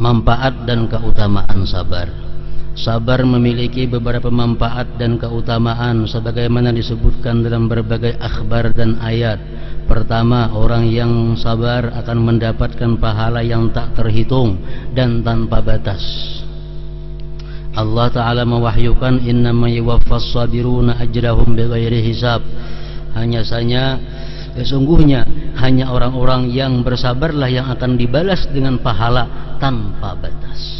Manfaat dan keutamaan sabar. Sabar memiliki beberapa manfaat dan keutamaan sebagaimana disebutkan dalam berbagai akhbar dan ayat. Pertama, orang yang sabar akan mendapatkan pahala yang tak terhitung dan tanpa batas. Allah Ta'ala mewahyukan, innama yuwaffas sabiruna ajrahum bighairi hisab. Hanya saja sesungguhnya hanya orang-orang yang bersabarlah yang akan dibalas dengan pahala tanpa batas.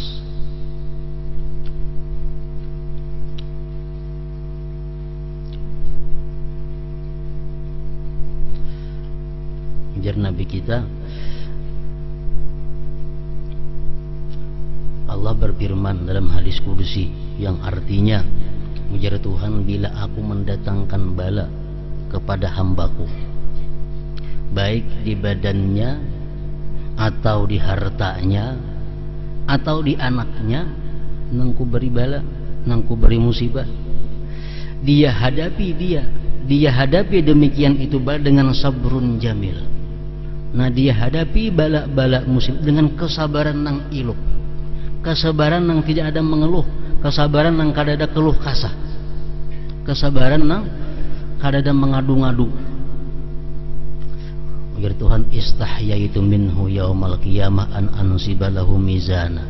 Ujar Nabi kita, Allah berfirman dalam hadis kudusi yang artinya, ujar Tuhan, bila aku mendatangkan bala kepada hambaku, baik di badannya atau di hartanya atau di anaknya, nangku beri bala, nangku beri musibah, dia hadapi demikian itu dengan sabrun jamil. Nah, dia hadapi bala-bala musibah dengan kesabaran nang iluk, kesabaran nang tidak ada mengeluh, kesabaran nang kada ada keluh kasah, kesabaran nang kada ada mengadu-ngadu. Ujar Tuhan, istahyaitu minhu yaumal qiyamah an ansibalahu mizana.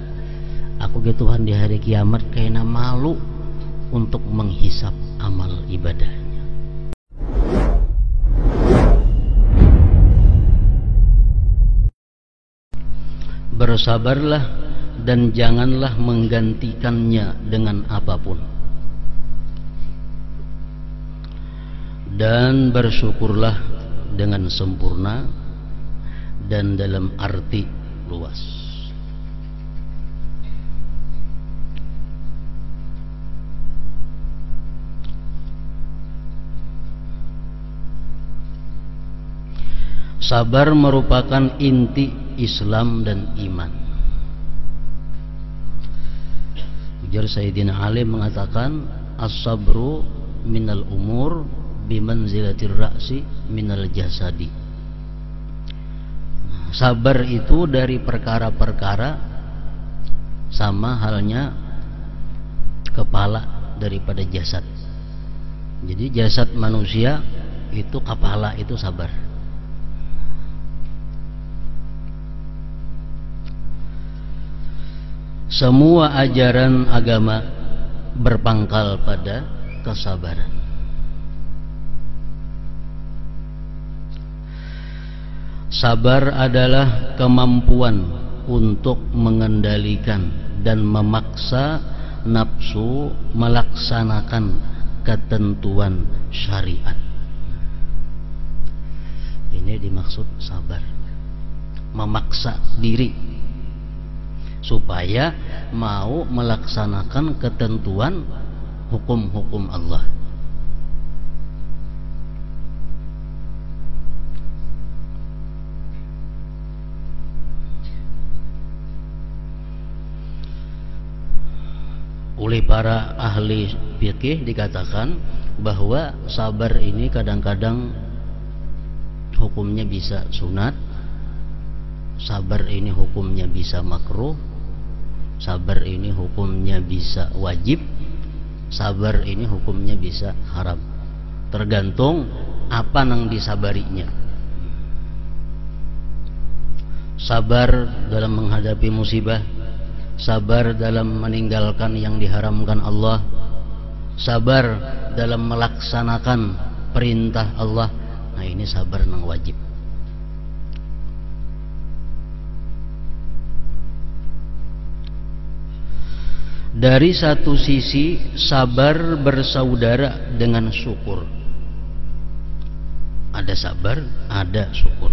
Aku ke Tuhan di hari kiamat kayaknya malu untuk menghisap amal ibadahnya. Bersabarlah dan janganlah menggantikannya dengan apapun. Dan bersyukurlah dengan sempurna dan dalam arti luas. Sabar merupakan inti Islam dan iman. Ujar Sayyidina Ali mengatakan, as-sabru minal umur bimanzilatir ra'si minal jasadi. Sabar itu dari perkara-perkara sama halnya kepala daripada jasad. Jadi jasad manusia itu kepala itu sabar. Semua ajaran agama berpangkal pada kesabaran. Sabar adalah kemampuan untuk mengendalikan dan memaksa nafsu melaksanakan ketentuan syariat. Ini dimaksud sabar. Memaksa diri supaya mau melaksanakan ketentuan hukum-hukum Allah. Oleh para ahli fikih dikatakan bahwa sabar ini kadang-kadang hukumnya bisa sunat, sabar ini hukumnya bisa makruh, sabar ini hukumnya bisa wajib, sabar ini hukumnya bisa haram. Tergantung apa nang disabarinya. Sabar dalam menghadapi musibah, sabar dalam meninggalkan yang diharamkan Allah, sabar dalam melaksanakan perintah Allah. Nah, ini sabar nang wajib. Dari satu sisi, sabar bersaudara dengan syukur. Ada sabar, ada syukur.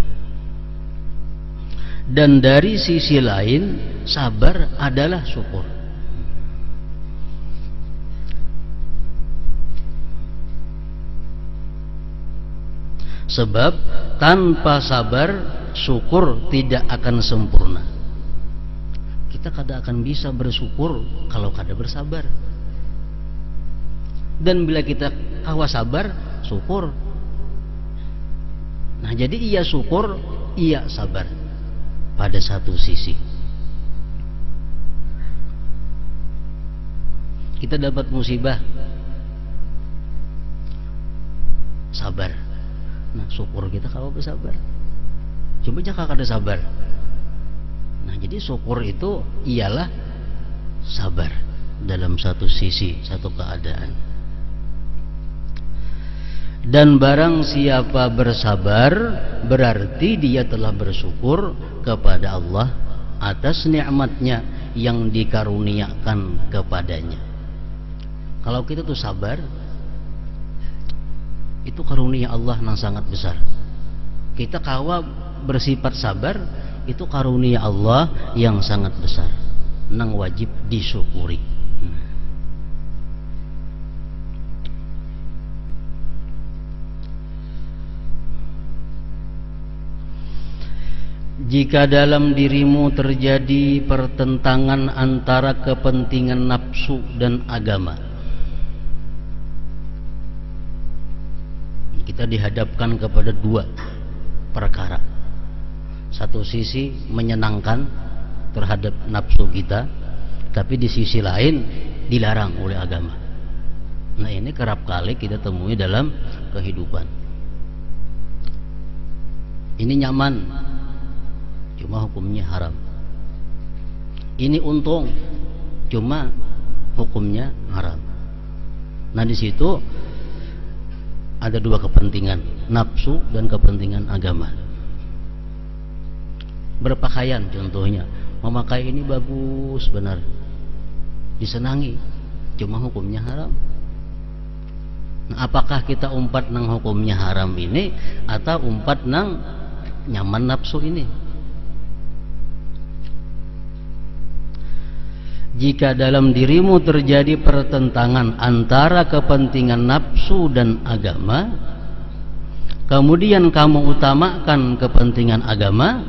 Dan dari sisi lain, sabar adalah syukur. Sebab tanpa sabar, syukur tidak akan sempurna. Kita kada akan bisa bersyukur kalau kada bersabar. Dan bila kita kawa sabar, syukur. Nah, jadi iya syukur, iya sabar pada satu sisi. kita dapat musibah, sabar. Nah, syukur kita kalau bersabar. Coba jangan kada sabar. Nah, jadi syukur itu ialah sabar dalam satu sisi, satu keadaan. Dan barang siapa bersabar, berarti dia telah bersyukur kepada Allah atas nikmatnya yang dikaruniakan kepadanya. Kalau kita tuh sabar, itu karunia Allah yang sangat besar. Kita kawa bersifat sabar, itu karunia Allah yang sangat besar, nang wajib disyukuri. Jika dalam dirimu terjadi pertentangan antara kepentingan nafsu dan agama, kita dihadapkan kepada dua perkara. Satu sisi menyenangkan terhadap nafsu kita, tapi di sisi lain dilarang oleh agama. Nah, ini kerap kali kita temui dalam kehidupan. Ini nyaman, cuma hukumnya haram. Ini untung, cuma hukumnya haram. Nah, di situ ada dua kepentingan, nafsu dan kepentingan agama. Berpakaian contohnya, memakai ini bagus benar, disenangi, cuma hukumnya haram. Nah, apakah kita umpat nang hukumnya haram ini atau umpat nang nyaman nafsu ini? Jika dalam dirimu terjadi pertentangan antara kepentingan nafsu dan agama, kemudian kamu utamakan kepentingan agama,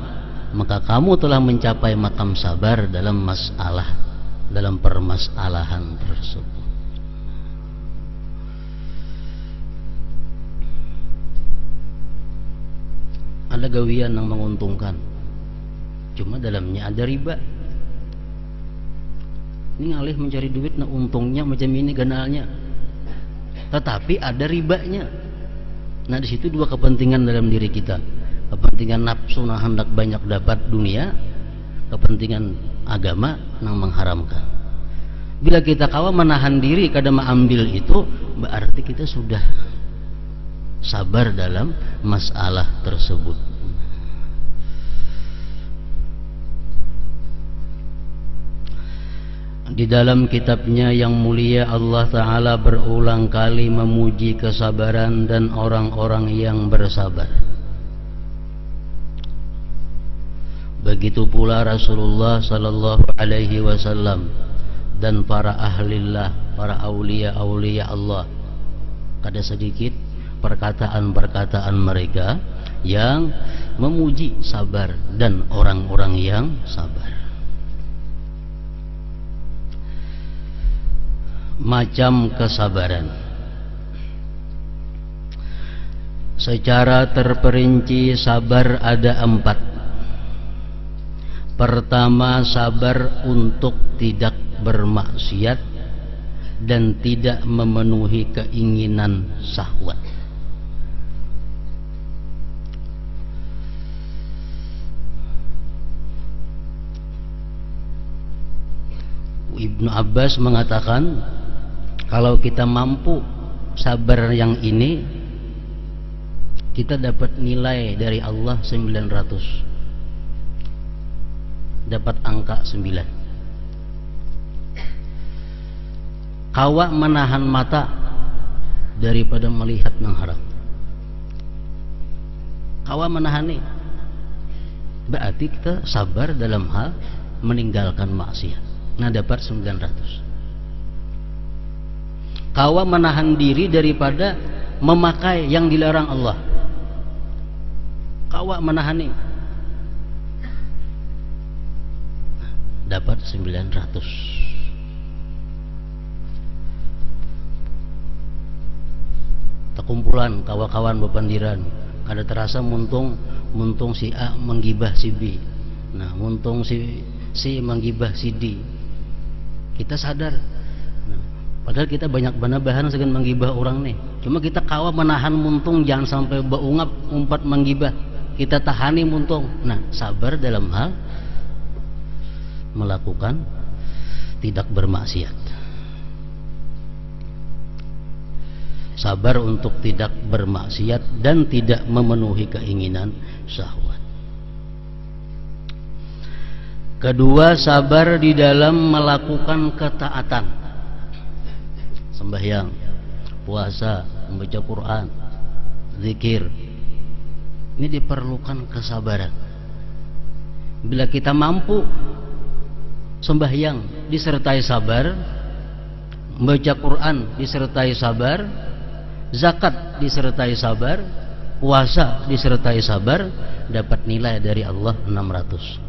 maka kamu telah mencapai makam sabar dalam permasalahan tersebut. Ada gawian yang menguntungkan, cuma dalamnya ada riba. Ini ngalih mencari duit, nah untungnya macam ini ganalnya, tetapi ada ribanya. Nah, di situ dua kepentingan dalam diri kita, kepentingan nafsu nah hendak banyak dapat dunia, kepentingan agama nang mengharamkan. Bila kita kawa menahan diri kada mengambil itu, berarti kita sudah sabar dalam masalah tersebut. Di dalam kitabnya yang mulia, Allah Ta'ala berulang kali memuji kesabaran dan orang-orang yang bersabar. Begitu pula Rasulullah Sallallahu Alaihi Wasallam dan para ahlillah, para aulia-aulia Allah. Kada sedikit perkataan-perkataan mereka yang memuji sabar dan orang-orang yang sabar. Macam kesabaran secara terperinci, sabar ada 4. Pertama, sabar untuk tidak bermaksiat dan tidak memenuhi keinginan syahwat. Ibnu Abbas mengatakan, kalau kita mampu sabar yang ini, kita dapat nilai dari Allah 900. Dapat angka 9. Kawa menahan mata daripada melihat yang haram. Kawa menahani, berarti kita sabar dalam hal meninggalkan maksiat. Nah, dapat 900. Kawa menahan diri daripada memakai yang dilarang Allah. Kawa menahani, dapat 900. Terkumpulan kawan-kawan bepandiran, kada terasa muntung si A menggibah si B. Nah, muntung si menggibah si D. Kita sadar, Padahal kita banyak bahan segan menggibah orang nih. Cuma kita kawa menahan muntung, jangan sampai beungap umpat menggibah. Kita tahani muntung. Nah, sabar dalam hal melakukan tidak bermaksiat. Sabar untuk tidak bermaksiat dan tidak memenuhi keinginan syahwat. Kedua, sabar di dalam melakukan ketaatan. Sembahyang, puasa, membaca Quran, zikir. Ini diperlukan kesabaran. Bila kita mampu sembahyang disertai sabar, membaca Quran disertai sabar, zakat disertai sabar, puasa disertai sabar, dapat nilai dari Allah 600.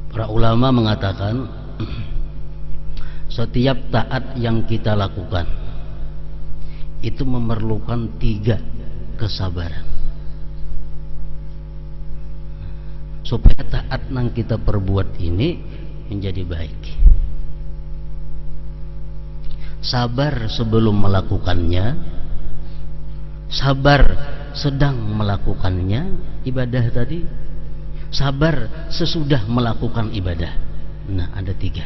Para ulama mengatakan setiap taat yang kita lakukan itu memerlukan 3 kesabaran. Supaya taat yang kita perbuat ini menjadi baik. Sabar sebelum melakukannya, sabar sedang melakukannya, ibadah tadi, sabar sesudah melakukan ibadah. Nah, ada 3.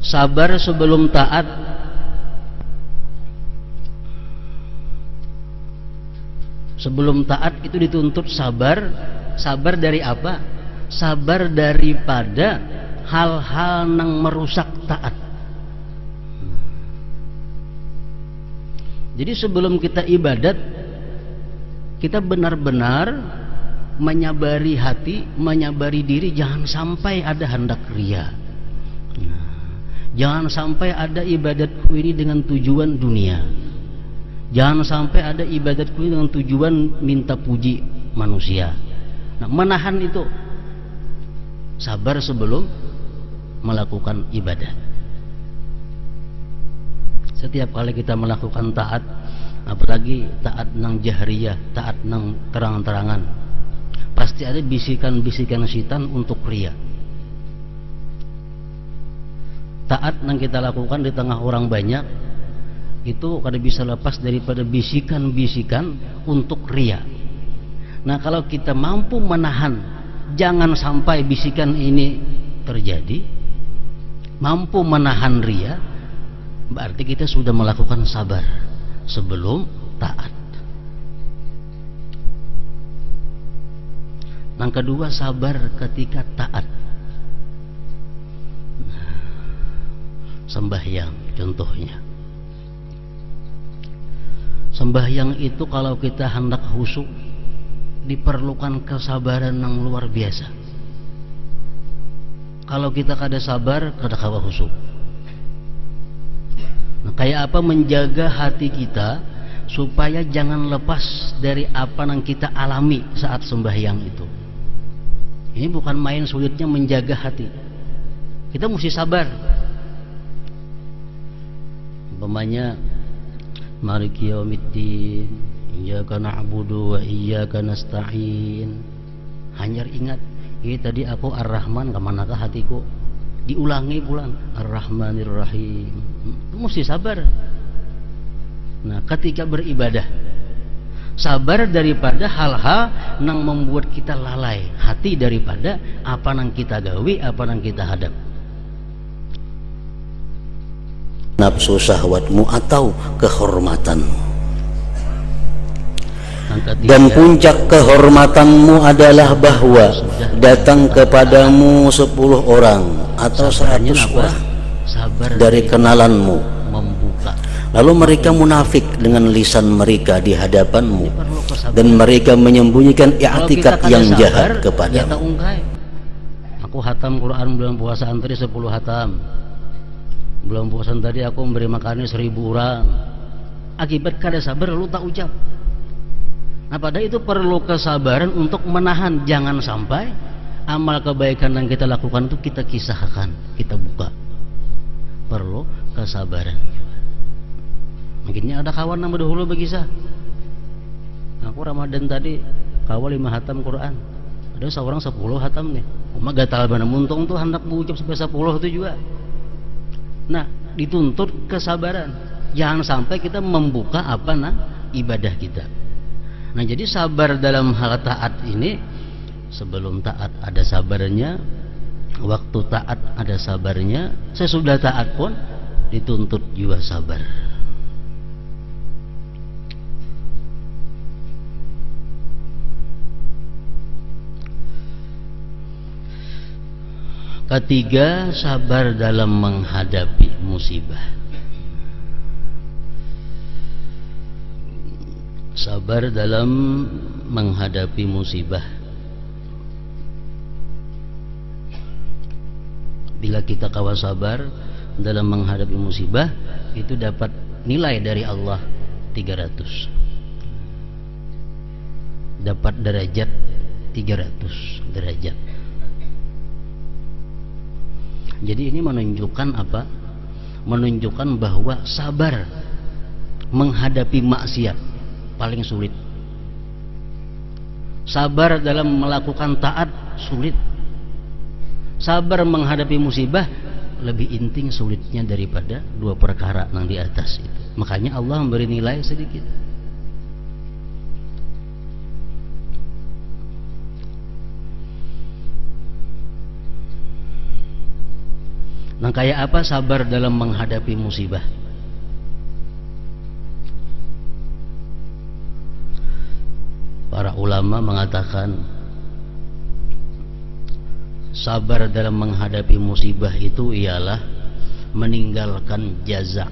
Sabar sebelum taat. Sebelum taat itu dituntut sabar. Sabar dari apa? Sabar daripada hal-hal yang merusak taat. Jadi sebelum kita ibadat, kita benar-benar menyabari hati, menyabari diri, jangan sampai ada hendak ria. Jangan sampai ada ibadatku ini dengan tujuan dunia. Jangan sampai ada ibadatku ini dengan tujuan minta puji manusia. Nah, menahan itu. Sabar sebelum melakukan ibadah. Setiap kali kita melakukan taat, apalagi taat nang jahriyah, taat nang terang-terangan, pasti ada bisikan-bisikan syaitan untuk ria. Taat yang kita lakukan di tengah orang banyak itu kada bisa lepas daripada bisikan-bisikan untuk ria. Nah, kalau kita mampu menahan jangan sampai bisikan ini terjadi, mampu menahan ria, berarti kita sudah melakukan sabar sebelum taat. Yang kedua, sabar ketika taat. Sembahyang contohnya. Sembahyang itu kalau kita hendak khusyuk diperlukan kesabaran yang luar biasa. Kalau kita kada sabar, kada kawa khusyuk. Nah, kayak apa menjaga hati kita supaya jangan lepas dari apa yang kita alami saat sembahyang itu. Ini bukan main sulitnya menjaga hati. Kita mesti sabar. Umpamanya Maliki yaumiddin, iyyaka na'budu wa iyyaka nasta'in. Hanya ingat, ini tadi aku Ar-Rahman, kemanakah hatiku? Diulangi pulang, Ar-Rahmanir Rahim. Mesti sabar. Nah, ketika beribadah, sabar daripada hal-hal yang membuat kita lalai hati daripada apa yang kita gawi, apa yang kita hadap. Nafsu syahwatmu atau kehormatanmu. Dan puncak kehormatanmu adalah bahwa datang kepadamu 10 orang atau 100 orang dari kenalanmu, lalu mereka munafik dengan lisan mereka di hadapanmu, dan mereka menyembunyikan i'tikad yang jahat kepadamu. Aku hatam Quran bulan puasa antri 10 hatam. Bulan puasa tadi aku memberi makannya 1000 orang. Akibat kada sabar lu tak ucap. Nah, pada itu perlu kesabaran untuk menahan, jangan sampai amal kebaikan yang kita lakukan itu kita kisahkan, kita buka. Perlu kesabaran. Mungkinnya ada kawan nama dahulu begisah. Aku Ramadan tadi kawal 5 hatam Quran. Ada seorang 10 hatam nih. Uma gatal mana muntung tuh hendak mengucap sampai 10 itu juga. Nah, dituntut kesabaran. Jangan sampai kita membuka ibadah kita. Nah, jadi sabar dalam hal taat ini, sebelum taat ada sabarnya, waktu taat ada sabarnya, sesudah taat pun dituntut juga sabar. Ketiga, sabar dalam menghadapi musibah. Sabar dalam menghadapi musibah. Bila kita kawa sabar dalam menghadapi musibah, itu dapat nilai dari Allah 300. Dapat derajat 300 derajat. Jadi ini menunjukkan apa? Menunjukkan bahwa sabar menghadapi maksiat paling sulit. Sabar dalam melakukan taat sulit. Sabar menghadapi musibah lebih inting sulitnya daripada 2 perkara yang di atas itu. Makanya Allah memberi nilai sedikit. Nah, kayak apa sabar dalam menghadapi musibah? Para ulama mengatakan sabar dalam menghadapi musibah itu ialah meninggalkan jaza,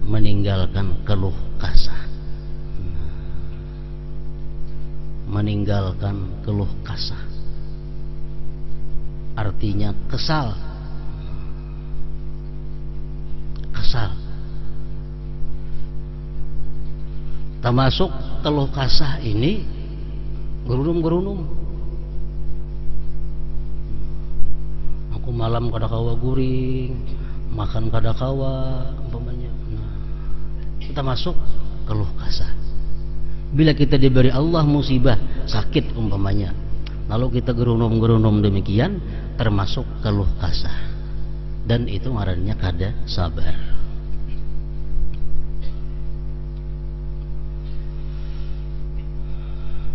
meninggalkan keluh kasah. Meninggalkan keluh kasah. Artinya kesal. Termasuk keluh kasah ini gerunum-gerunum. Aku malam kada kawa guring, makan kada kawa umpamanya. Nah, kita masuk keluh kasah. Bila kita diberi Allah musibah, sakit umpamanya, lalu kita gerunum-gerunum demikian, termasuk keluh kasah. Dan itu ngarannya kada sabar.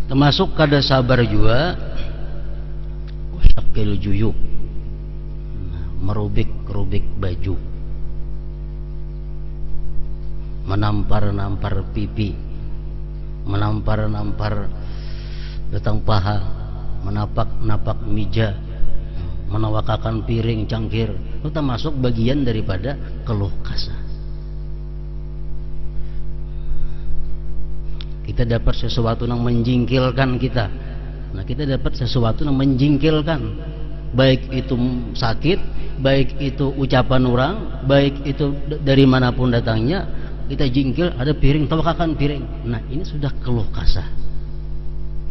Termasuk kada sabar juga syakil juyub, merubik-rubik baju, menampar-nampar pipi, menampar-nampar batang paha, menapak-napak meja, menawakakan piring cangkir. Itu termasuk bagian daripada keluh kasah. Kita dapat sesuatu yang menjingkilkan kita. Nah, kita dapat sesuatu yang menjingkilkan, baik itu sakit, baik itu ucapan orang, baik itu dari manapun datangnya, kita jingkil, ada piring, tawakakan piring. Nah, ini sudah keluh kasah.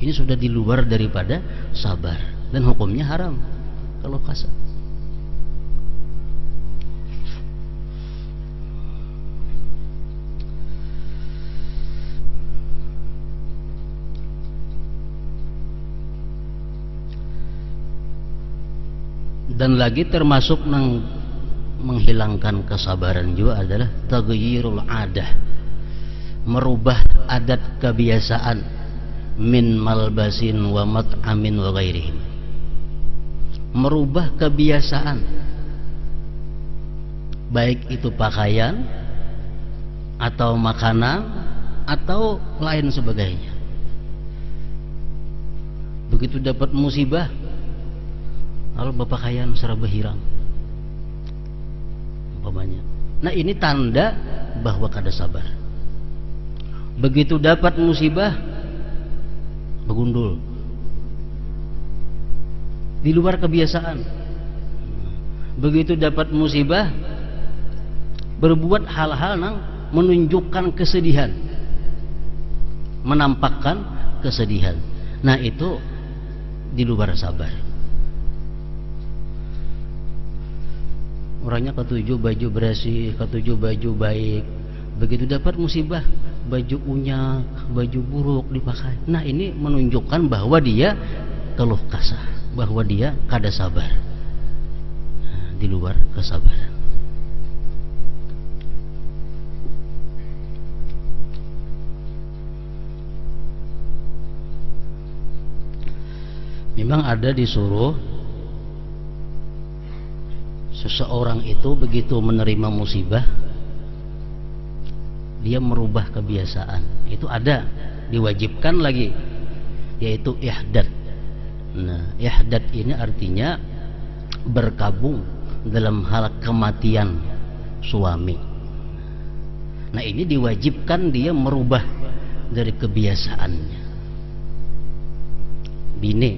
Ini sudah di luar daripada sabar, dan hukumnya haram keluh kasah. Dan lagi termasuk menghilangkan kesabaran juga adalah taghyirul adah, merubah adat kebiasaan, min malbasin wa mat'amin wa ghairihim. Merubah kebiasaan, baik itu pakaian atau makanan atau lain sebagainya. Begitu dapat musibah, lalu berpakaian serba hirang umpamanya. Nah, ini tanda bahwa kada sabar. Begitu dapat musibah, begundul di luar kebiasaan. Begitu dapat musibah, berbuat hal-hal yang menunjukkan kesedihan, menampakkan kesedihan. Nah, itu di luar sabar. Orangnya ketujuh baju bersih, ketujuh baju baik, Begitu dapat musibah, baju unyak, baju buruk dipakai. Nah, ini menunjukkan bahwa dia keluh kesah, bahwa dia kada sabar. Nah, di luar kesabaran. Memang ada disuruh seseorang itu begitu menerima musibah, dia merubah kebiasaan. Itu ada, diwajibkan lagi, yaitu ihdad. Nah, ihdad ini artinya berkabung dalam hal kematian suami. Nah, ini diwajibkan dia merubah dari kebiasaannya. Bini,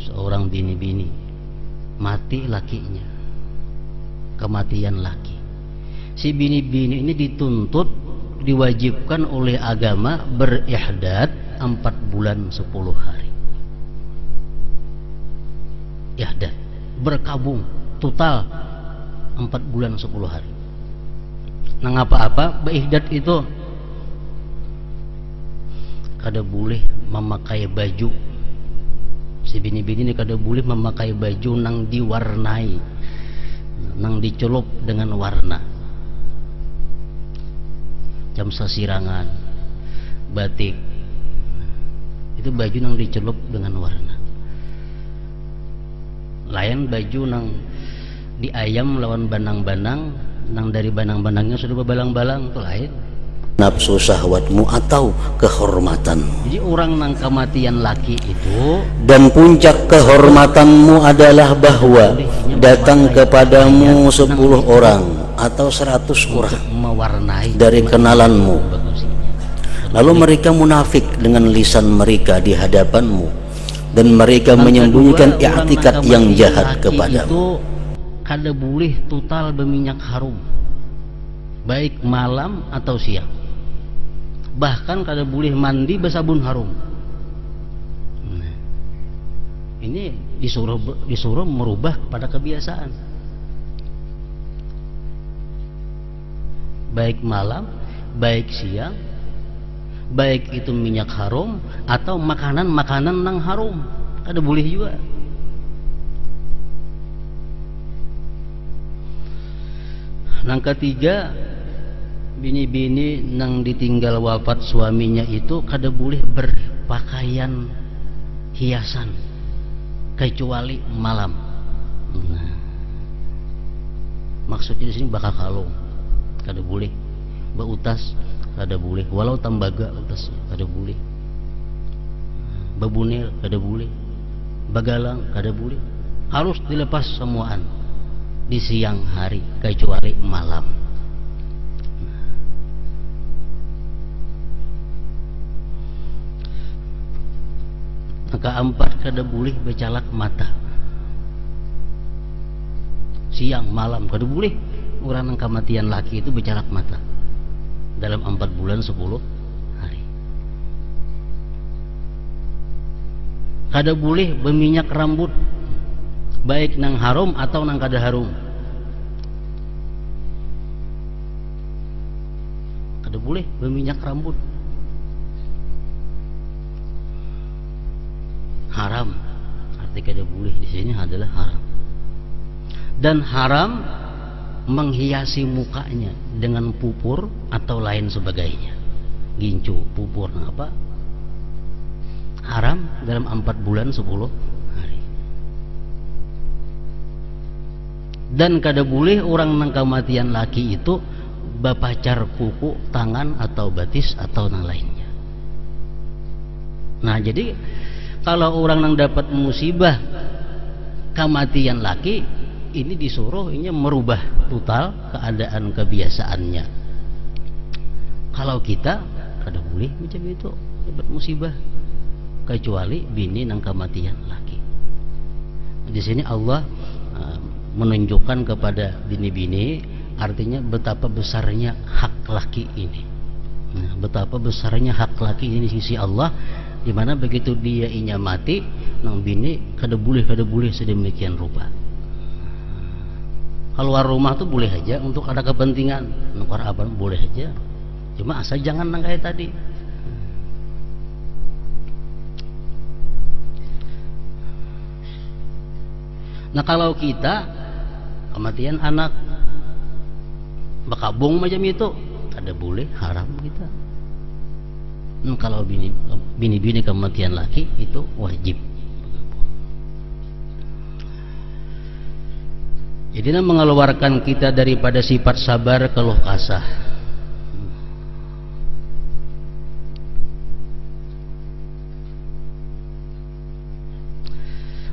seorang bini mati lakinya, kematian laki. Si bini-bini ini dituntut, diwajibkan oleh agama berihdad 4 bulan 10 hari. Ihdad, berkabung total 4 bulan 10 hari. Nah, apa-apa berihdad itu kada boleh memakai baju. Si bini-bini ini kada boleh memakai baju nang diwarnai, nang dicelup dengan warna. Jam sasirangan, batik, itu baju nang dicelup dengan warna. Lain baju nang diayam lawan banang-banang, nang dari banang-banangnya sudah berbalang-balang, itu lain. Nafsu syahwatmu atau kehormatanmu. Jadi orang nang kematian laki itu, dan puncak kehormatanmu adalah bahwa datang kepadamu 10 orang atau 100 orang dari kenalanmu, lalu mereka munafik dengan lisan mereka di hadapanmu, dan mereka menyembunyikan i'tikad yang jahat kepadamu. Kada boleh total berminyak harum, baik malam atau siang. Bahkan kada boleh mandi bersabun harum. Nah, ini disuruh merubah pada kebiasaan. Baik malam, baik siang, baik itu minyak harum atau makanan-makanan nang harum, kada boleh juga. Yang ketiga, bini-bini nang ditinggal wafat suaminya itu kada boleh berpakaian hiasan kecuali malam. Nah, maksudnya di sini bakal kalung kada boleh, beutas kada boleh, walau tembaga utas kada boleh, babunil kada boleh, bagalang kada boleh, harus dilepas semuaan di siang hari kecuali malam. Keempat, kada boleh bercalak mata siang malam, kada boleh orang yang kematian laki itu bercalak mata dalam 4 bulan 10 hari. Kada boleh berminyak rambut, baik nang harum atau nang kada harum. Kada boleh berminyak rambut, haram. Arti kada boleh di sini adalah haram. Dan haram menghiasi mukanya dengan pupur atau lain sebagainya. Gincu, pupur, apa? Haram dalam 4 bulan 10 hari. Dan kada boleh orang nang kematian laki itu bapacar kuku, tangan atau batis atau nang lainnya. Nah, jadi kalau orang yang dapat musibah kematian laki, ini disuruh ini merubah total keadaan kebiasaannya. Kalau kita kada boleh macam itu dapat musibah kecuali bini nang kematian laki. Di sini Allah menunjukkan kepada bini-bini, artinya betapa besarnya hak laki ini. Nah, betapa besarnya hak laki ini di sisi Allah, di mana begitu dia inya mati, nang bini kada boleh sedemikian rupa. Keluar rumah tuh boleh aja untuk ada kepentingan, keluar apa boleh aja, Cuma asal jangan nang kayak tadi. Nah kalau kita kematian anak bakabung macam itu, ada boleh haram kita. Nah, kalau bini kematian laki itu wajib. Jadi mengeluarkan kita daripada sifat sabar keluh kasah.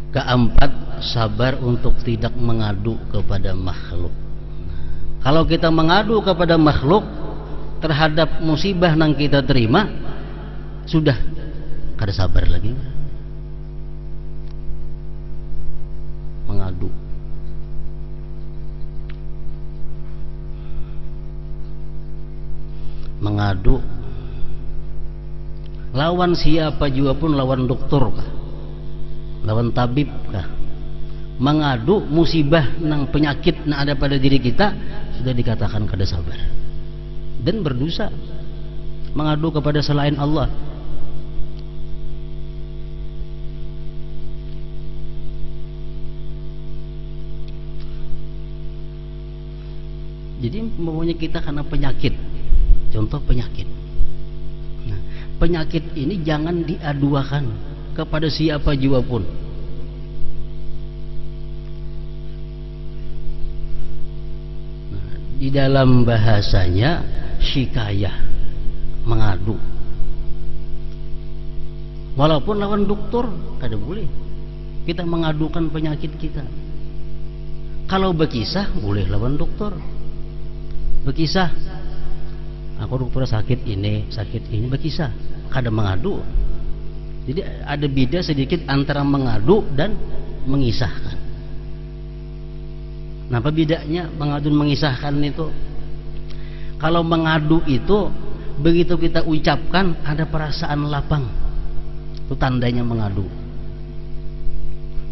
Keempat, sabar untuk tidak mengadu kepada makhluk. Kalau kita mengadu kepada makhluk terhadap musibah yang kita terima, sudah kada sabar lagi. Mengadu. Mengadu lawan siapa juga pun, lawan dokter kah, lawan tabib kah, mengadu musibah nang penyakit nang ada pada diri kita, sudah dikatakan kada sabar dan berdosa. Mengadu kepada selain Allah. Jadi maunya kita karena penyakit, contoh penyakit. Nah, penyakit ini jangan diaduakan kepada siapa juga pun. Nah, di dalam bahasanya syikayah, mengadu. Walaupun lawan dokter, kada boleh kita mengadukan penyakit kita. Kalau berkisah boleh lawan dokter. Berkisah, aku dokter sakit ini berkisah, kada mengadu. Jadi ada beda sedikit antara mengadu dan mengisahkan. Kenapa bedanya mengadu dan mengisahkan itu? Kalau mengadu itu begitu kita ucapkan ada perasaan lapang, itu tandanya mengadu.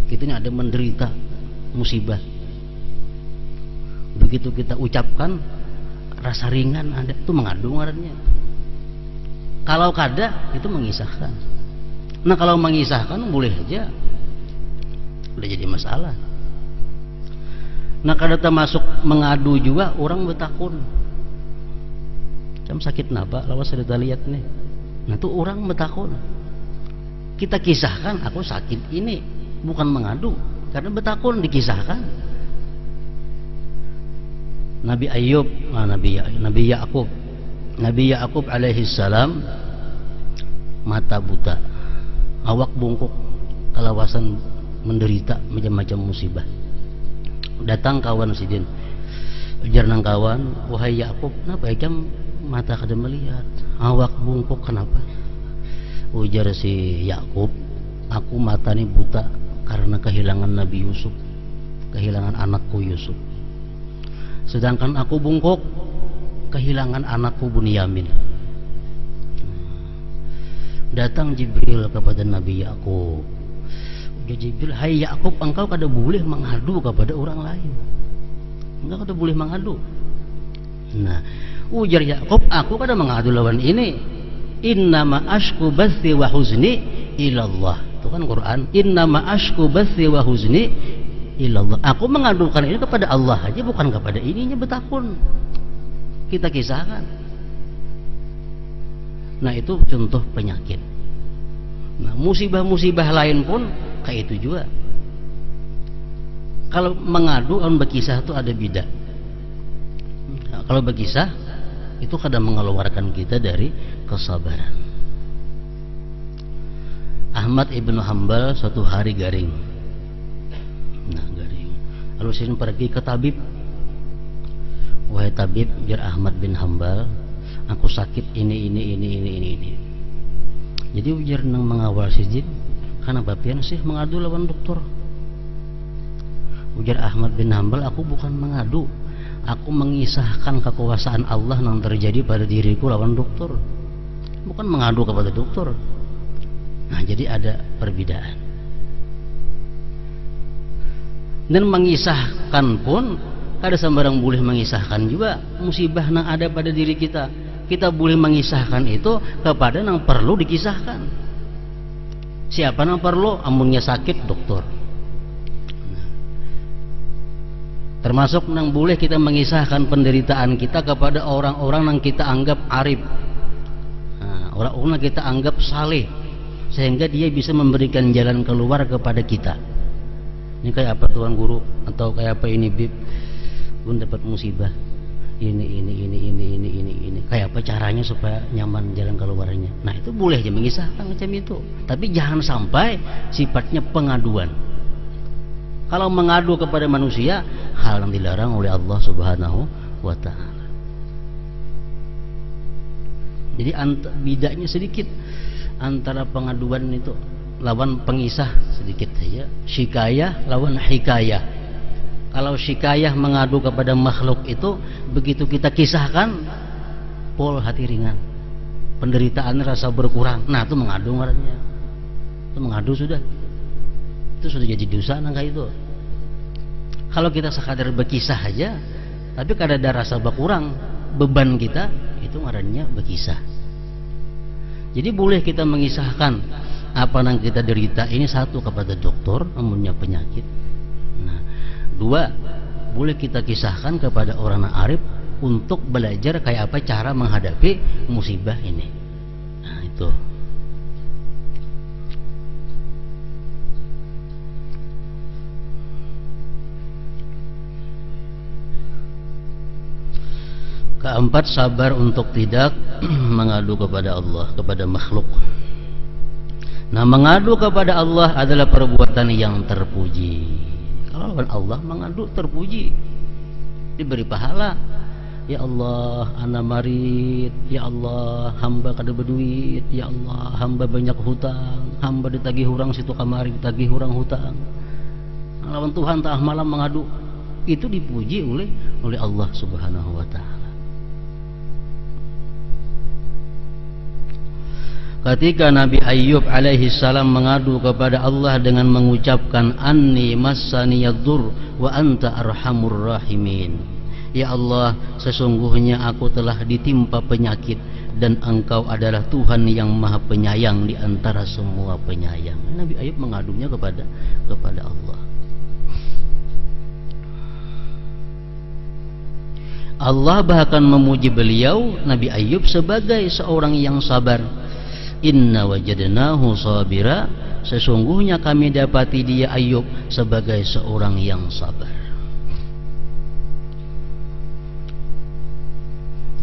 Kita ini ada menderita musibah, begitu kita ucapkan rasa ringan ada, itu mengadu ngarannya. Kalau kada itu mengisahkan. Nah kalau mengisahkan boleh aja, boleh jadi masalah. Nah kada termasuk mengadu juga orang bertakun. Macam sakit napa, lawas ada lihat nih. Nah itu orang bertakun. Kita kisahkan, aku sakit ini, bukan mengadu, karena bertakun dikisahkan. Nabi Ayub, Nabi Yakub alaihi salam mata buta, awak bungkuk, kalawasan menderita macam-macam musibah. Datang kawan sidin, ujar nang kawan, wahai Yakub, kenapa jam mata kada melihat, awak bungkuk kenapa? Ujar si Yakub, aku mata ni buta karena kehilangan Nabi Yusuf, kehilangan anakku Yusuf. Sedangkan aku bungkuk kehilangan anakku Bunyamin. Datang Jibril kepada Nabi Yakub. Ujar Jibril, hai Yakub, engkau kada boleh mengadu kepada orang lain. Engkau kada boleh mengadu. Nah, ujar Yakub, aku kada mengadu lawan ini. Innama ashku bathi wa huzni ilallah. Itu kan Quran. Innama ashku bathi wa huzni ilallah. Aku mengadukan ini kepada Allah aja, bukan kepada ininya bertakun. Kita kisahkan. Nah itu contoh penyakit. Nah musibah-musibah lain pun kayak itu juga. Kalau mengadu dan berkisah itu ada beda. Nah, kalau berkisah itu kadang mengeluarkan kita dari kesabaran. Ahmad ibnu Hanbal suatu hari garing. Nah garing, lalu saya pergi ke tabib. Wahai tabib, biar Ahmad bin Hanbal, aku sakit ini. Jadi ujar nang mengawal sijin, karena bapian sih mengadu lawan dokter. Ujar Ahmad bin Hanbal, aku bukan mengadu, aku mengisahkan kekuasaan Allah yang terjadi pada diriku lawan dokter, bukan mengadu kepada dokter. Nah jadi ada perbedaan. Dan mengisahkan pun kada sembarang boleh mengisahkan juga musibah yang ada pada diri kita. kita boleh mengisahkan itu kepada yang perlu dikisahkan. Siapa yang perlu? Amunnya sakit dokter. Termasuk yang boleh kita mengisahkan penderitaan kita kepada orang-orang yang kita anggap arif, orang-orang yang kita anggap saleh, sehingga dia bisa memberikan jalan keluar kepada kita. Ini kayak apa tuan guru, atau kayak apa ini bib, pun dapat musibah, ini, kayak apa caranya supaya nyaman jalan keluarnya. Nah itu boleh aja mengisahkan macam itu, tapi jangan sampai sifatnya pengaduan. Kalau mengadu kepada manusia, hal yang dilarang oleh Allah Subhanahu wa Ta'ala. Jadi bedanya sedikit antara pengaduan itu lawan pengisah sedikit saja. Syikayah lawan hikayah. Kalau syikayah mengadu kepada makhluk itu, begitu kita kisahkan, pol hati ringan, penderitaan rasa berkurang. Nah itu mengadu ngarannya. Itu mengadu sudah. Itu sudah jadi dosa nangka itu. Kalau kita sekadar berkisah aja, tapi kada ada rasa berkurang beban kita, itu ngarannya berkisah. Jadi boleh kita mengisahkan apa yang kita derita ini, satu kepada dokter amunnya penyakit. Nah, dua, boleh kita kisahkan kepada orang arif untuk belajar kayak apa cara menghadapi musibah ini. Nah itu. Keempat, sabar untuk tidak mengadu kepada Allah, kepada makhluk. Nah, mengadu kepada Allah adalah perbuatan yang terpuji. Kalau Allah mengadu terpuji, diberi pahala. Ya Allah, ana marid. Ya Allah, hamba kada berduit. Ya Allah, hamba banyak hutang. Hamba ditagih hurang situ kamari, ditagih hurang hutang. Lawan Tuhan tah malam mengadu, itu dipuji oleh Allah Subhanahu wa Ta'ala. Ketika Nabi Ayyub alaihi salam mengadu kepada Allah dengan mengucapkan anni massaniyaddur wa anta arhamur rahimin. Ya Allah, sesungguhnya aku telah ditimpa penyakit dan Engkau adalah Tuhan yang Maha Penyayang di antara semua penyayang. Nabi Ayyub mengadunya kepada Allah. Allah bahkan memuji beliau Nabi Ayyub sebagai seorang yang sabar. Inna wajadnahu sabira, sesungguhnya kami dapati dia Ayyub sebagai seorang yang sabar.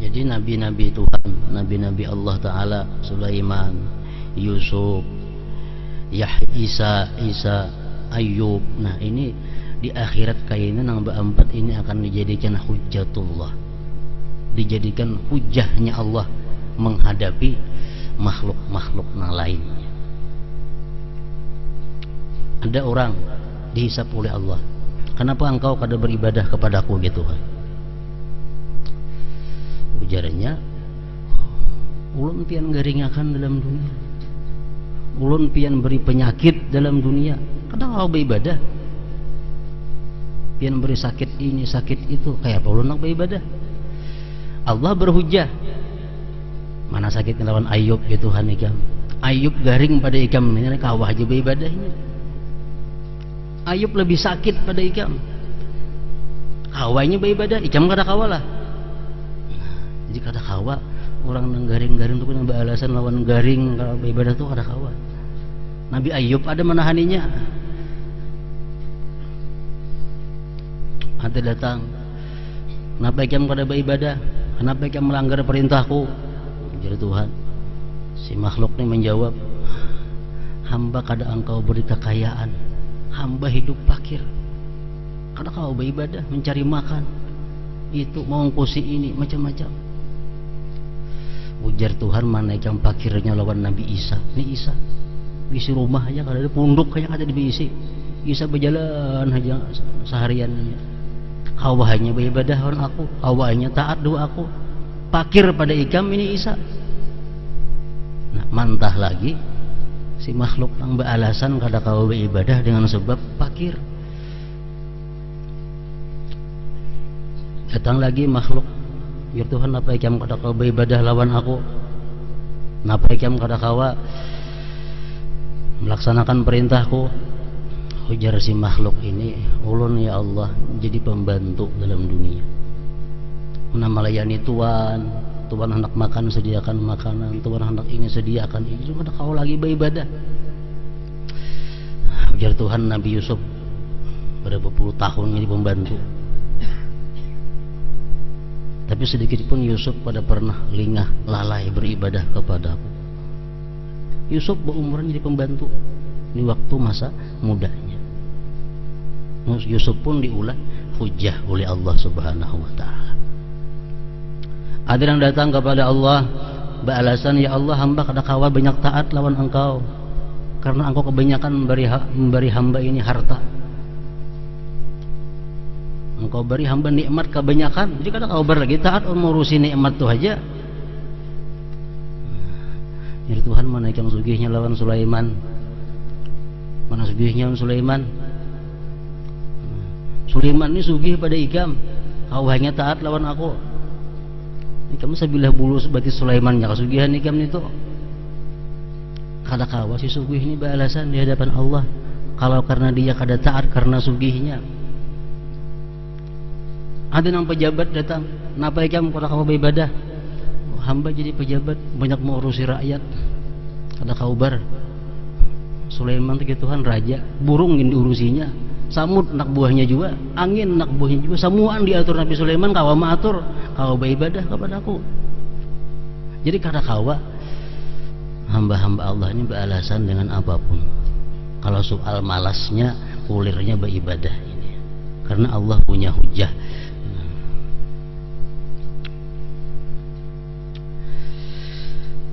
Jadi nabi-nabi Tuhan, nabi-nabi Allah Ta'ala, Sulaiman, Yusuf, Isa, Ayyub. Nah ini di akhirat kayaknya nang berempat ini akan dijadikan hujjatullah, dijadikan hujahnya Allah menghadapi makhluk-makhluk yang lainnya. Ada orang dihisap oleh Allah, kenapa engkau kada beribadah kepadaku gitu kan? Ujarannya, ulun pian garingakan dalam dunia, ulun pian beri penyakit dalam dunia, kadang kau beribadah, pian beri sakit ini sakit itu, kayak apa ulun nak beribadah? Allah berhujah. Mana sakit lawan Ayyub ya Tuhan ikam. Ayyub garing pada ikam ini kawah aja beribadahnya. Ayyub lebih sakit pada ikam. Kawahnya beribadah, ikam kada kawalah. Jadi kada kawa orang nang garing-garing tu kan beralasan lawan garing kalau beribadah tu kada kawa. Nabi Ayyub ada menahaninya. Ada datang. Kenapa ikam kada beribadah? Kenapa ikam melanggar perintahku? Jadi Tuhan, si makhluk ini menjawab, hamba kada engkau beri kekayaan, hamba hidup fakir, kada kau beribadah mencari makan, itu mau ngkusi ini macam-macam. Ujar Tuhan, mana yang fakirnya lawan Nabi Isa. Ini Isa isi rumah aja kada ada, punduk kayak kada diisi. Isa berjalan aja seharian. Kawahnya beribadah orang aku, kawahnya taat doa aku. Fakir pada ikam ini Isa. Nah, mantah lagi si makhluk yang beralasan kada kau beribadah dengan sebab fakir. Datang lagi makhluk Ya Tuhan, napa ikiam kada kau beribadah lawan aku, napa ikiam kada kawa melaksanakan perintahku. Ujar si makhluk ini, ulun ya Allah jadi pembantu dalam dunia, melayani Tuhan. Tuhan hendak makan sediakan makanan, Tuhan hendak ini sediakan ini, cuma kau lagi beribadah. Ujar Tuhan, Nabi Yusuf berapa puluh tahun jadi pembantu, tapi sedikit pun Yusuf pada pernah lingah lalai beribadah kepadaku. Yusuf berumuran jadi pembantu di waktu masa mudanya. Yusuf pun diulah hujah oleh Allah Subhanahu wa ta'ala. Ada yang datang kepada Allah beralasan, ya Allah, hamba kada kawa banyak taat lawan engkau karena engkau kebanyakan memberi hamba ini harta. Engkau beri hamba nikmat kebanyakan, jadi kada kau lagi taat mengurusi nikmat tu aja. Jadi Tuhan, mana yang sugihnya lawan Sulaiman, mana sugihnya Sulaiman. Sulaiman ini sugih pada ikam, kau hanya taat lawan aku. Ikam sabilah bulu sebagai Sulaiman nya kasugihan ikam itu. Kada kawa si sugih ini beralasan di hadapan Allah kalau karena dia kada taat karena sugihnya. Ada yang pejabat datang, napa ikam kada kawa beribadah? Hamba jadi pejabat banyak mengurusi rakyat, kada kaubar. Sulaiman itu Tuhan raja, burung yang diurusinya, samud anak buahnya juga, angin anak buahnya juga, semuaan diatur Nabi Sulaiman. Kawa maatur, kawa beribadah kepadaku. Jadi kada kawa hamba-hamba Allah ini beralasan dengan apapun. Kalau soal malasnya, ulirnya beribadah ini, karena Allah punya hujah.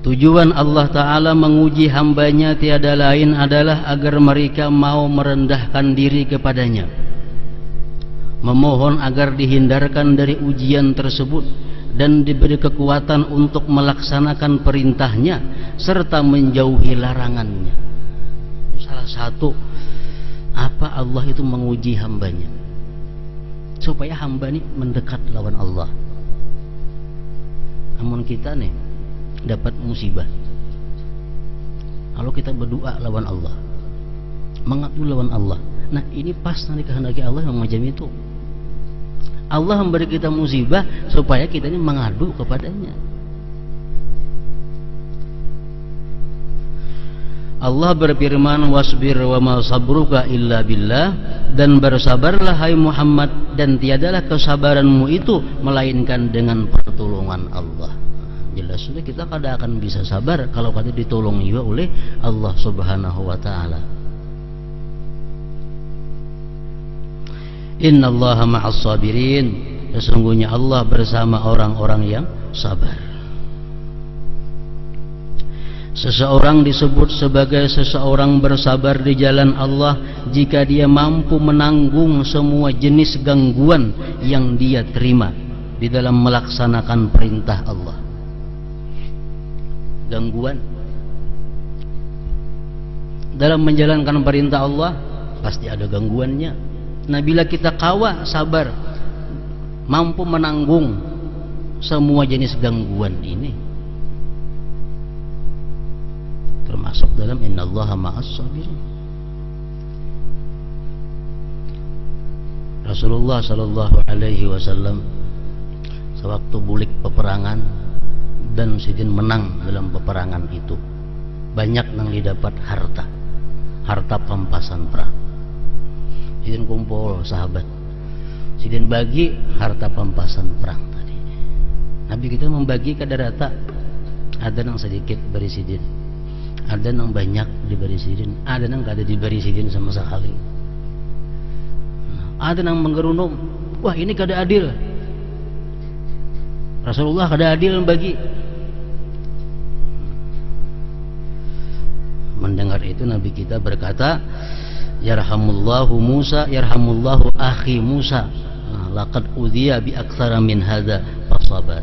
Tujuan Allah Ta'ala menguji hambanya tiada lain adalah agar mereka mau merendahkan diri kepadanya, memohon agar dihindarkan dari ujian tersebut dan diberi kekuatan untuk melaksanakan perintahnya serta menjauhi larangannya. Salah satu apa Allah itu menguji hambanya, supaya hamba ini mendekat lawan Allah. Namun kita nih dapat musibah kalau kita berdoa lawan Allah, mengadu lawan Allah. Nah ini pas nanti kehendaki Allah yang macam itu. Allah memberi kita musibah supaya kita ini mengadu kepadanya. Allah berfirman, wasbir wa ma sabruka illa billah, dan bersabarlah hai Muhammad, dan tiadalah kesabaranmu itu melainkan dengan pertolongan Allah. Jelas sudah kita kada akan bisa sabar kalau kada ditolong juga oleh Allah Subhanahu wa ta'ala. Innallaha ma'as sabirin, sesungguhnya Allah bersama orang-orang yang sabar. Seseorang disebut sebagai seseorang bersabar di jalan Allah jika dia mampu menanggung semua jenis gangguan yang dia terima di dalam melaksanakan perintah Allah. Gangguan dalam menjalankan perintah Allah pasti ada gangguannya. Nah bila kita kawa sabar, mampu menanggung semua jenis gangguan ini, termasuk dalam innallaha ma'as sabirin. Rasulullah sallallahu alaihi wasallam sewaktu bulik peperangan dan Sidin menang dalam peperangan itu, banyak yang didapat harta pampasan perang. Sidin kumpul sahabat, Sidin bagi harta pampasan perang tadi. Nabi kita membagi kadar rata, ada yang sedikit beri Sidin, ada yang banyak diberi Sidin, ada yang kada diberi Sidin sama sekali. Ada yang menggerunung, wah ini kada adil, Rasulullah kada adil membagi. Mendengar itu Nabi kita berkata, yarhamullahu Musa, yarhamullahu akhi Musa, laqad udhiya bi aktsara min hadza fasabar.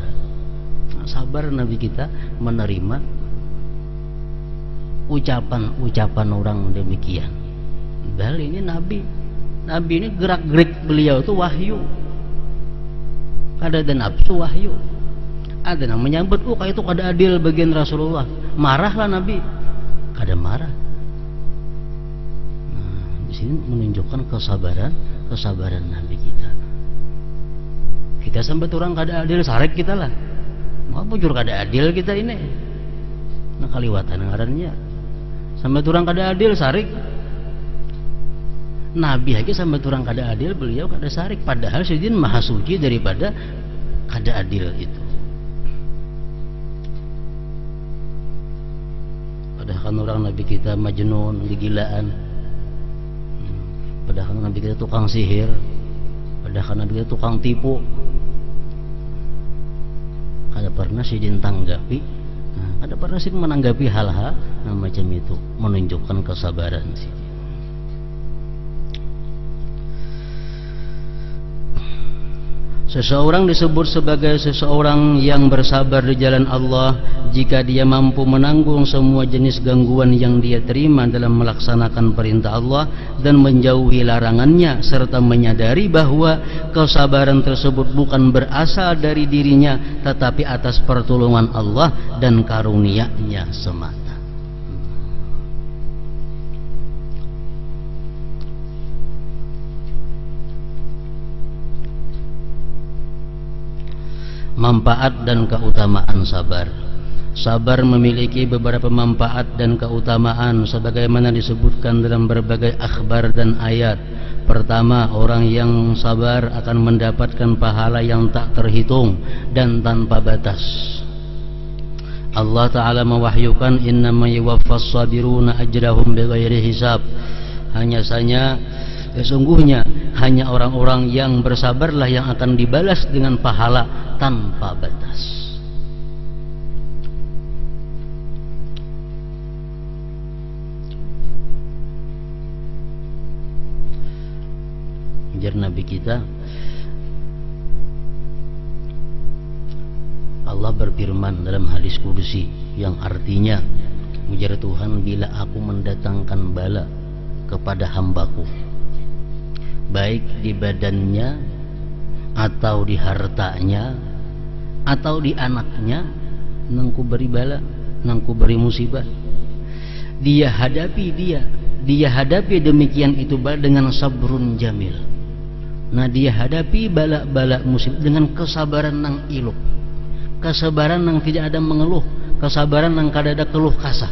Sabar Nabi kita menerima ucapan-ucapan orang demikian. Padahal ini Nabi ini gerak-gerik beliau itu wahyu, kada ada nafsu wahyu. Ada yang menyambut, itu kada adil bagian Rasulullah. Marahlah Nabi, kada marah. Nah, di sini menunjukkan kesabaran Nabi kita. Kita sampai orang kada adil, sarek kita lah. Mau bujur kada adil kita ini. Nah kaliwatan ngarannya. Sampai orang kada adil, sarik. Nabi lagi sampai orang kada adil, beliau kada sarik. Padahal Sayyidin maha suci daripada kada adil itu. Padahal kan orang Nabi kita majnun, kegilaan. Padahal kan Nabi kita tukang sihir. Padahal kan Nabi kita tukang tipu. Kada pernah Sayyidin tanggapi. Ada pernah sih menanggapi hal-hal macam itu, menunjukkan kesabaran sih. Seseorang disebut sebagai seseorang yang bersabar di jalan Allah jika dia mampu menanggung semua jenis gangguan yang dia terima dalam melaksanakan perintah Allah dan menjauhi larangannya, serta menyadari bahwa kesabaran tersebut bukan berasal dari dirinya tetapi atas pertolongan Allah dan karunia-Nya semata. Manfaat dan keutamaan sabar. Sabar memiliki beberapa manfaat dan keutamaan sebagaimana disebutkan dalam berbagai akhbar dan ayat. Pertama, orang yang sabar akan mendapatkan pahala yang tak terhitung dan tanpa batas. Allah Ta'ala mewahyukan innama yuwaffas sabiruna ajrahum bighairi hisab. Hanya saja sesungguhnya hanya orang-orang yang bersabarlah yang akan dibalas dengan pahala tanpa batas. Ujar Nabi kita, Allah berfirman dalam hadis kudusi yang artinya, ujar Tuhan, bila aku mendatangkan bala kepada hambaku, baik di badannya atau di hartanya atau di anaknya, nangku beri bala, nangku beri musibah, dia hadapi demikian itu bala dengan sabrun jamil. Nah, dia hadapi bala-bala musibah dengan kesabaran nang iluk, kesabaran nang tidak ada mengeluh, kesabaran nang kada ada keluh kasah,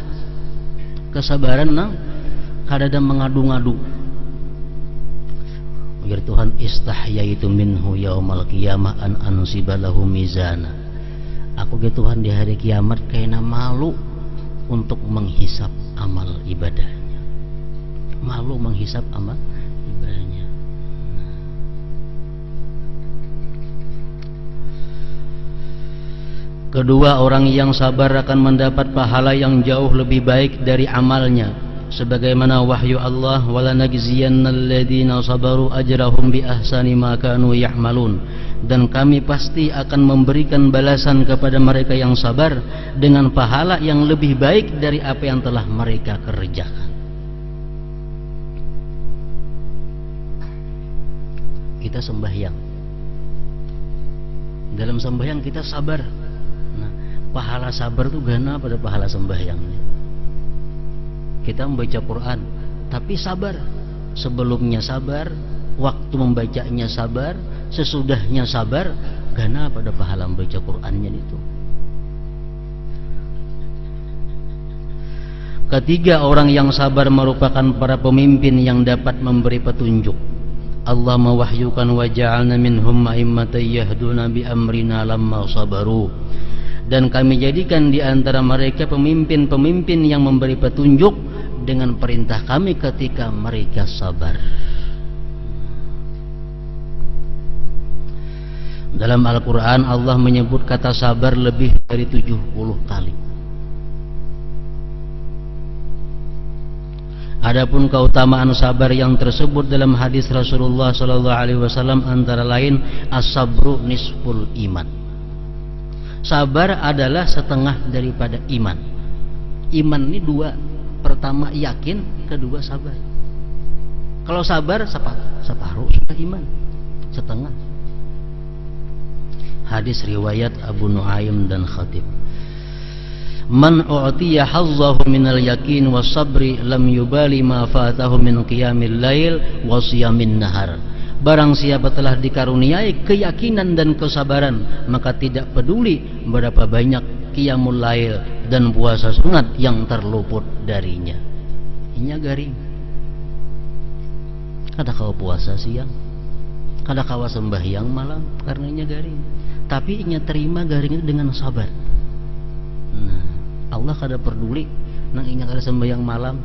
kesabaran nang kada ada mengadu-ngadu. Ujar Tuhan, istahyaitu minhu yaumal qiyamah an ansiba lahu mizana. Aku ke Tuhan di hari kiamat kayaknya malu untuk menghisap amal ibadahnya. Malu menghisap amal ibadahnya. Kedua, orang yang sabar akan mendapat pahala yang jauh lebih baik dari amalnya, sebagaimana wahyu Allah, wala najziyannal ladzina sabaru ajrahum bi ahsani ma kanu ya'malun, dan kami pasti akan memberikan balasan kepada mereka yang sabar dengan pahala yang lebih baik dari apa yang telah mereka kerjakan. Kita sembahyang, dalam sembahyang kita sabar. Nah, pahala sabar itu gana pada pahala sembahyang. Kita membaca Quran tapi sabar, sebelumnya sabar, waktu membacanya sabar, sesudahnya sabar, gana pada pahala membaca Qurannya itu. Ketiga, orang yang sabar merupakan para pemimpin yang dapat memberi petunjuk. Allah mewahyukan wa ja'alna minhum a'immatan yahduna bi amrina lamma sabaru, dan kami jadikan di antara mereka pemimpin-pemimpin yang memberi petunjuk dengan perintah kami ketika mereka sabar. Dalam Al-Quran Allah menyebut kata sabar lebih dari 70 kali. Adapun keutamaan sabar yang tersebut dalam hadis Rasulullah SAW antara lain as-sabru nisful iman. Sabar adalah setengah daripada iman. Iman ini dua, pertama yakin, kedua sabar. Kalau sabar separuh sudah iman, setengah. Hadis riwayat Abu Nuaim dan Khatib. Man u'tiya hazzahu minal yakin was sabri lam yubali ma fatahu min qiyamil lail wa siyamin nahar. Barang siapa telah dikaruniai keyakinan dan kesabaran, maka tidak peduli berapa banyak qiyamul lail dan puasa sunat yang terluput darinya. Inya garing. Kada kawa puasa siang, kada kawa sembahyang malam karena inya garing. Tapi inya terima garing itu dengan sabar. Nah, Allah kada peduli nang inya kada sembahyang malam,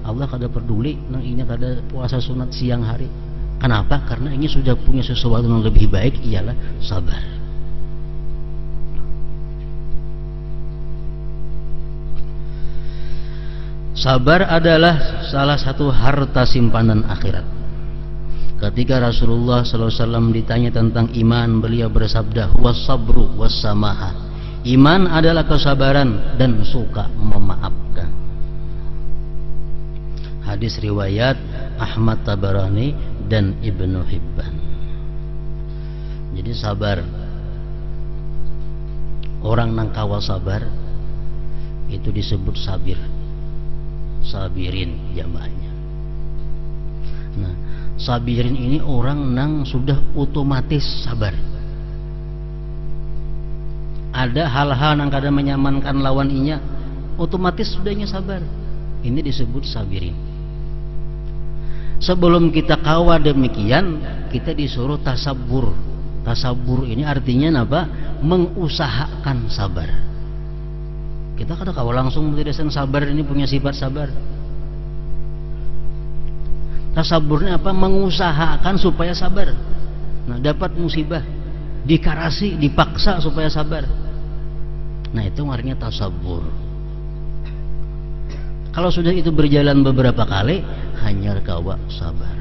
Allah kada peduli nang inya kada puasa sunat siang hari. Kenapa? Karena ini sudah punya sesuatu yang lebih baik, ialah sabar. Sabar adalah salah satu harta simpanan akhirat. Ketika Rasulullah SAW ditanya tentang iman, beliau bersabda, "Was sabru was samaha." Iman adalah kesabaran dan suka memaafkan. Hadis riwayat Ahmad Tabarani dan Ibnu Hibban. Jadi sabar. Orang nang kawa sabar itu disebut sabir. Sabirin jamaahnya. Nah, sabirin ini orang nang sudah otomatis sabar. Ada hal-hal yang kadang menyamankan lawan inya, otomatis sudahnya sabar. Ini disebut sabirin. Sebelum kita kawa demikian, kita disuruh tasabur. Tasabur ini artinya apa? Mengusahakan sabar. Kita kadang kawa langsung menjadikan sabar ini punya sifat sabar. Tasaburnya apa? Mengusahakan supaya sabar. Nah, dapat musibah, dikarasi, dipaksa supaya sabar. Nah, itu artinya tasabur. Kalau sudah itu berjalan beberapa kali, hanya kawa sabar.